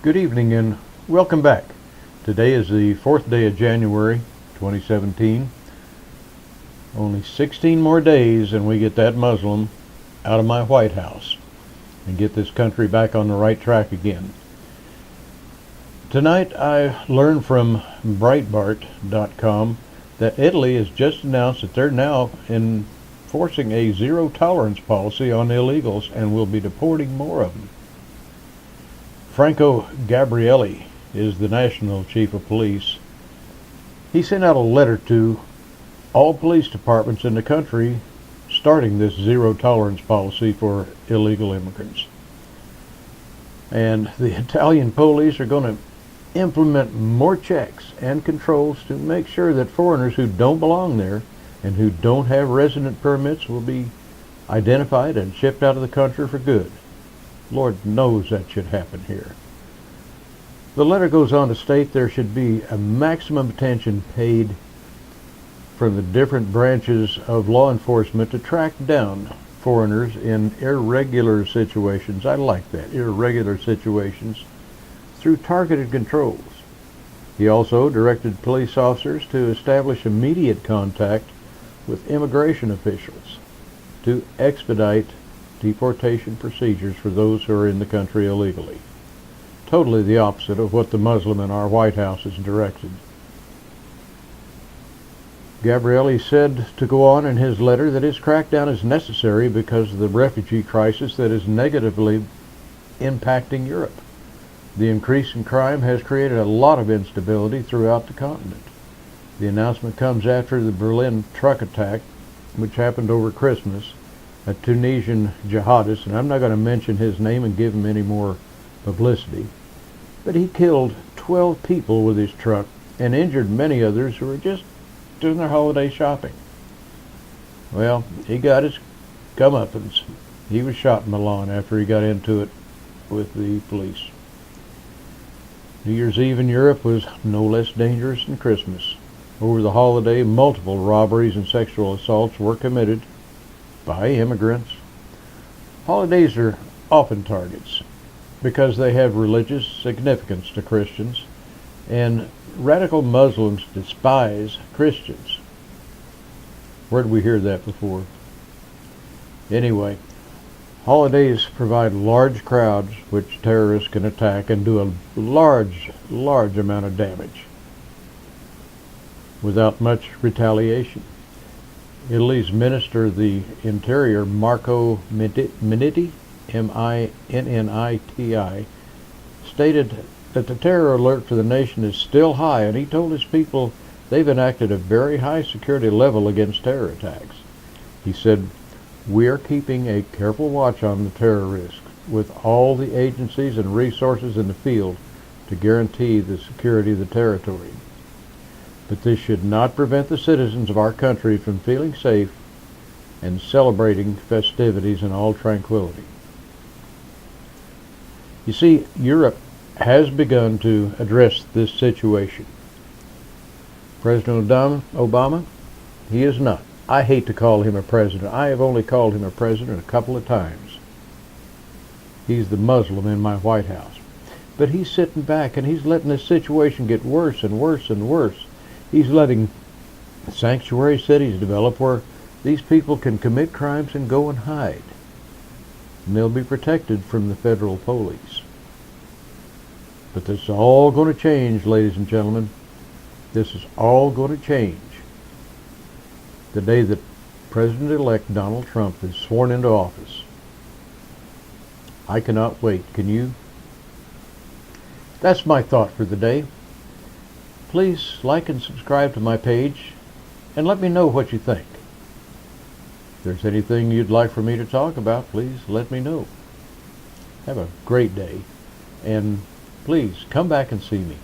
Good evening and welcome back. Today is the 4th day of January 2017. Only 16 more days and we get that Muslim out of my White House and get this country back on the right track again. Tonight I learned from Breitbart.com that Italy has just announced that they're now enforcing a zero-tolerance policy on illegals and will be deporting more of them. Franco Gabrielli is the national chief of police. He sent out a letter to all police departments in the country starting this zero-tolerance policy for illegal immigrants. And the Italian police are going to implement more checks and controls to make sure that foreigners who don't belong there and who don't have resident permits will be identified and shipped out of the country for good. Lord knows that should happen here. The letter goes on to state there should be a maximum attention paid from the different branches of law enforcement to track down foreigners in irregular situations. I like that, irregular situations, through targeted controls. He also directed police officers to establish immediate contact with immigration officials to expedite deportation procedures for those who are in the country illegally. Totally the opposite of what the Muslim in our White House has directed. Gabrielli said to go on in his letter that his crackdown is necessary because of the refugee crisis that is negatively impacting Europe. The increase in crime has created a lot of instability throughout the continent. The announcement comes after the Berlin truck attack, which happened over Christmas. A Tunisian jihadist, and I'm not going to mention his name and give him any more publicity, but he killed 12 people with his truck and injured many others who were just doing their holiday shopping. Well, he got his comeuppance. He was shot in Milan after he got into it with the police. New Year's Eve in Europe was no less dangerous than Christmas. Over the holiday, multiple robberies and sexual assaults were committed by immigrants. Holidays are often targets because they have religious significance to Christians, and radical Muslims despise Christians. Where did we hear that before? Anyway, holidays provide large crowds which terrorists can attack and do a large amount of damage without much retaliation. Italy's Minister of the Interior, Marco Minniti, M-I-N-N-I-T-I, stated that the terror alert for the nation is still high, and he told his people they've enacted a very high security level against terror attacks. He said, "We are keeping a careful watch on the terror risk with all the agencies and resources in the field to guarantee the security of the territory. But this should not prevent the citizens of our country from feeling safe and celebrating festivities in all tranquility." You see, Europe has begun to address this situation. President Obama, he is not. I hate to call him a president. I have only called him a president a couple of times. He's the Muslim in my White House. But he's sitting back and he's letting this situation get worse and worse and worse. He's letting sanctuary cities develop where these people can commit crimes and go and hide. And they'll be protected from the federal police. But this is all going to change, ladies and gentlemen. This is all going to change the day that President-elect Donald Trump is sworn into office. I cannot wait. Can you? That's my thought for the day. Please like and subscribe to my page and let me know what you think. If there's anything you'd like for me to talk about, please let me know. Have a great day, and please come back and see me.